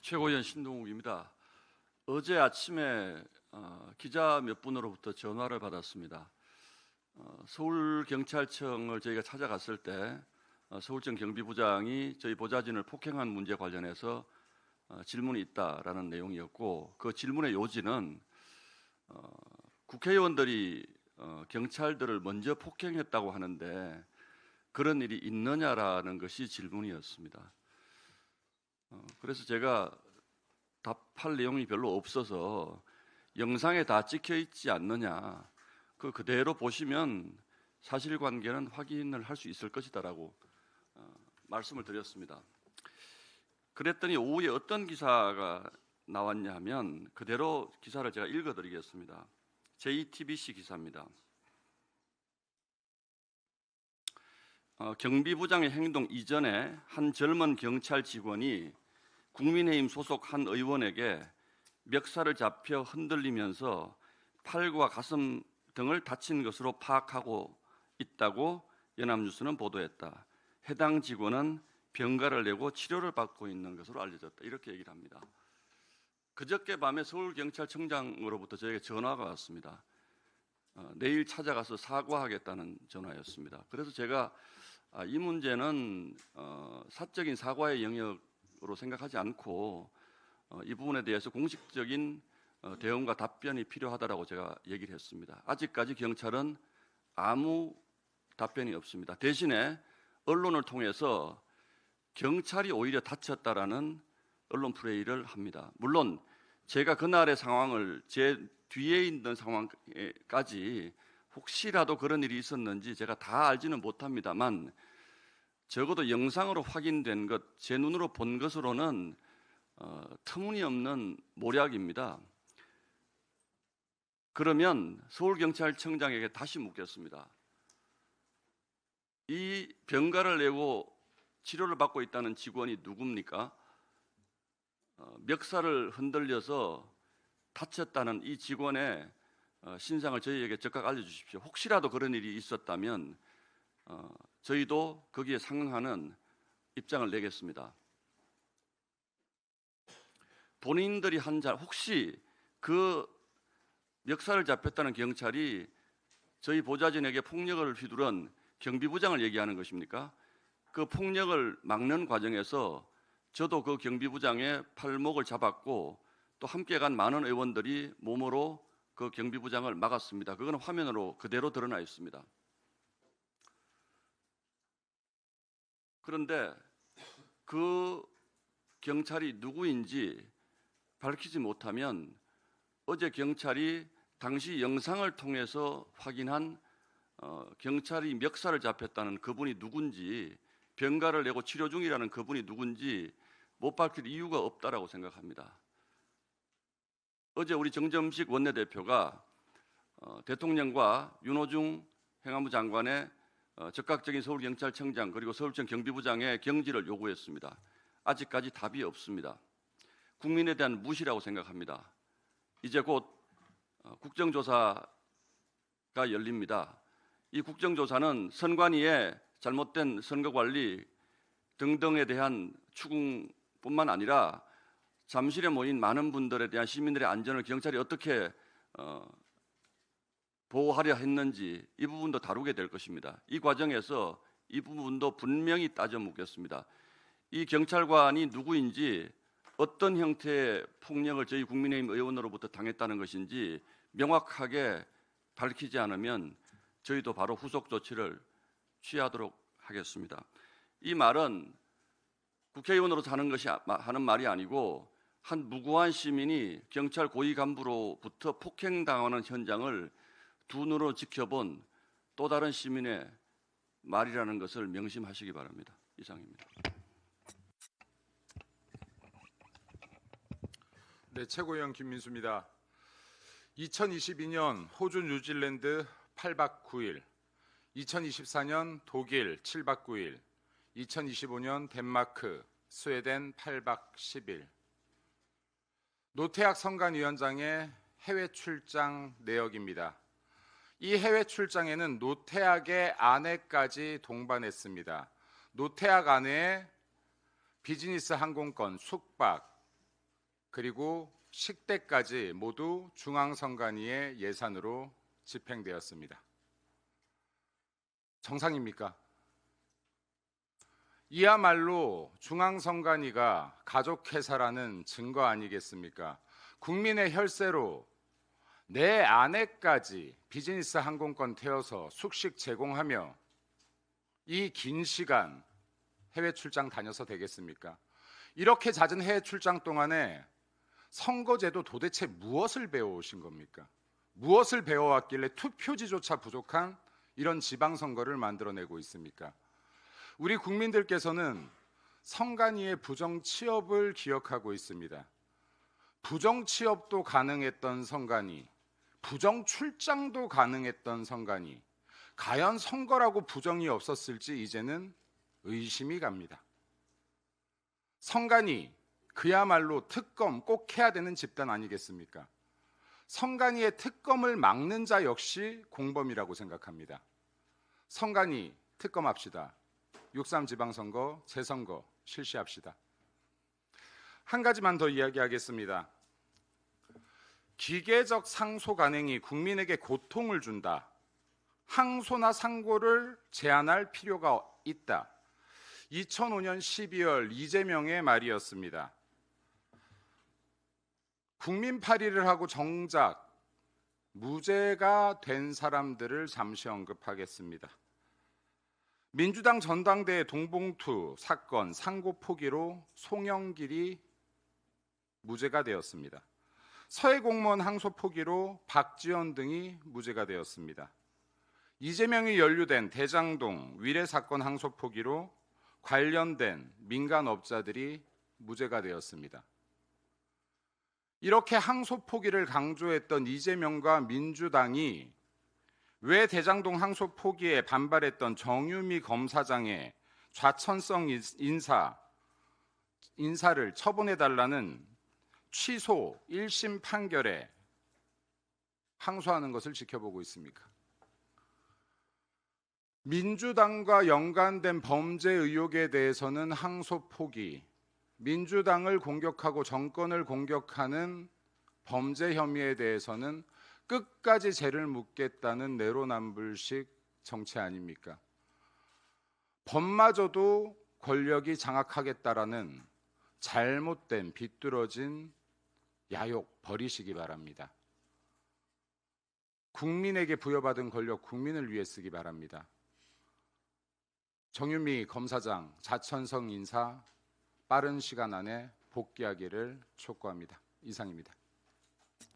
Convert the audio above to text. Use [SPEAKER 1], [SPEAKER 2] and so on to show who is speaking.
[SPEAKER 1] 최고위원 신동욱입니다. 어제 아침에 기자 몇 분으로부터 전화를 받았습니다. 서울경찰청을 저희가 찾아갔을 때 서울청 경비부장이 저희 보좌진을 폭행한 문제 관련해서 질문이 있다라는 내용이었고, 그 질문의 요지는 국회의원들이 경찰들을 먼저 폭행했다고 하는데 그런 일이 있느냐라는 것이 질문이었습니다. 그래서 제가 답할 내용이 별로 없어서 영상에 다 찍혀 있지 않느냐, 그대로 보시면 사실관계는 확인을 할 수 있을 것이다라고 말씀을 드렸습니다. 그랬더니 오후에 어떤 기사가 나왔냐 하면 그대로 기사를 제가 읽어드리겠습니다. JTBC 기사입니다. 경비부장의 행동 이전에 한 젊은 경찰 직원이 국민의힘 소속 한 의원에게 멱살을 잡혀 흔들리면서 팔과 가슴 등을 다친 것으로 파악하고 있다고 연합뉴스는 보도했다. 해당 직원은 병가를 내고 치료를 받고 있는 것으로 알려졌다. 이렇게 얘기를 합니다. 그저께 밤에 서울경찰청장으로부터 저에게 전화가 왔습니다. 내일 찾아가서 사과하겠다는 전화였습니다. 그래서 제가 이 문제는 사적인 사과의 영역으로 생각하지 않고 이 부분에 대해서 공식적인 대응과 답변이 필요하다라고 제가 얘기를 했습니다. 아직까지 경찰은 아무 답변이 없습니다. 대신에 언론을 통해서 경찰이 오히려 다쳤다라는 언론 플레이를 합니다. 물론 제가 그날의 상황을 제 뒤에 있는 상황까지 혹시라도 그런 일이 있었는지 제가 다 알지는 못합니다만 적어도 영상으로 확인된 것, 제 눈으로 본 것으로는 터무니없는 모략입니다. 그러면 서울경찰청장에게 다시 묻겠습니다. 이 병가를 내고 치료를 받고 있다는 직원이 누굽니까? 멱살을 흔들려서 다쳤다는 이 직원의 신상을 저희에게 즉각 알려주십시오. 혹시라도 그런 일이 있었다면 저희도 거기에 상응하는 입장을 내겠습니다. 본인들이 한 자, 혹시 그 멱살을 잡혔다는 경찰이 저희 보좌진에게 폭력을 휘두른 경비부장을 얘기하는 것입니까? 그 폭력을 막는 과정에서 저도 그 경비부장의 팔목을 잡았고 또 함께 간 많은 의원들이 몸으로 그 경비부장을 막았습니다. 그거는 화면으로 그대로 드러나 있습니다. 그런데 그 경찰이 누구인지 밝히지 못하면 어제 경찰이 당시 영상을 통해서 확인한 경찰이 멱살을 잡혔다는 그분이 누군지, 병가를 내고 치료 중이라는 그분이 누군지 못 밝힐 이유가 없다라고 생각합니다. 어제 우리 정점식 원내대표가 대통령과 윤호중 행안부 장관의 즉각적인 서울경찰청장 그리고 서울청 경비부장의 경질을 요구했습니다. 아직까지 답이 없습니다. 국민에 대한 무시라고 생각합니다. 이제 곧 국정조사가 열립니다. 이 국정조사는 선관위의 잘못된 선거관리 등등에 대한 추궁뿐만 아니라 잠실에 모인 많은 분들에 대한 시민들의 안전을 경찰이 어떻게 보호하려 했는지 이 부분도 다루게 될 것입니다. 이 과정에서 이 부분도 분명히 따져 묻겠습니다. 이 경찰관이 누구인지, 어떤 형태의 폭력을 저희 국민의힘 의원으로부터 당했다는 것인지 명확하게 밝히지 않으면 저희도 바로 후속 조치를 취하도록 하겠습니다. 이 말은 국회의원으로 하는 말이 아니고 한 무고한 시민이 경찰 고위 간부로부터 폭행당하는 현장을 두 눈으로 지켜본 또 다른 시민의 말이라는 것을 명심하시기 바랍니다. 이상입니다.
[SPEAKER 2] 네, 최고위원 김민수입니다. 2022년 호주 뉴질랜드 8박 9일, 2024년 독일 7박 9일, 2025년 덴마크, 스웨덴 8박 10일. 노태학 선관위원장의 해외 출장 내역입니다. 이 해외 출장에는 노태학의 아내까지 동반했습니다. 노태학 아내의 비즈니스 항공권, 숙박, 그리고 식대까지 모두 중앙선관위의 예산으로 집행되었습니다. 정상입니까? 이야말로 중앙선관위가 가족회사라는 증거 아니겠습니까? 국민의 혈세로 내 아내까지 비즈니스 항공권 태워서 숙식 제공하며 이 긴 시간 해외 출장 다녀서 되겠습니까? 이렇게 잦은 해외 출장 동안에 선거제도 도대체 무엇을 배워오신 겁니까? 무엇을 배워왔길래 투표지조차 부족한 이런 지방선거를 만들어내고 있습니까? 우리 국민들께서는 선관위의 부정취업을 기억하고 있습니다. 부정취업도 가능했던 선관위, 부정출장도 가능했던 선관위, 과연 선거라고 부정이 없었을지 이제는 의심이 갑니다. 선관위, 그야말로 특검 꼭 해야 되는 집단 아니겠습니까? 선관위의 특검을 막는 자 역시 공범이라고 생각합니다. 선관위 특검합시다. 6.3 지방선거, 재선거 실시합시다. 한 가지만 더 이야기하겠습니다. 기계적 상소 간행이 국민에게 고통을 준다. 항소나 상고를 제한할 필요가 있다. 2005년 12월 이재명의 말이었습니다. 국민파리를 하고 정작 무죄가 된 사람들을 잠시 언급하겠습니다. 민주당 전당대회 동봉투 사건 상고 포기로 송영길이 무죄가 되었습니다. 서해 공무원 항소 포기로 박지원 등이 무죄가 되었습니다. 이재명이 연루된 대장동 위례 사건 항소 포기로 관련된 민간업자들이 무죄가 되었습니다. 이렇게 항소 포기를 강조했던 이재명과 민주당이 왜 대장동 항소 포기에 반발했던 정유미 검사장의 좌천성 인사를 처분해달라는 취소 1심 판결에 항소하는 것을 지켜보고 있습니까? 민주당과 연관된 범죄 의혹에 대해서는 항소 포기, 민주당을 공격하고 정권을 공격하는 범죄 혐의에 대해서는 끝까지 죄를 묻겠다는 내로남불식 정치 아닙니까? 법마저도 권력이 장악하겠다라는 잘못된 비뚤어진 야욕 버리시기 바랍니다. 국민에게 부여받은 권력 국민을 위해 쓰기 바랍니다. 정유미 검사장 자천성 인사 빠른 시간 안에 복귀하기를 촉구합니다. 이상입니다.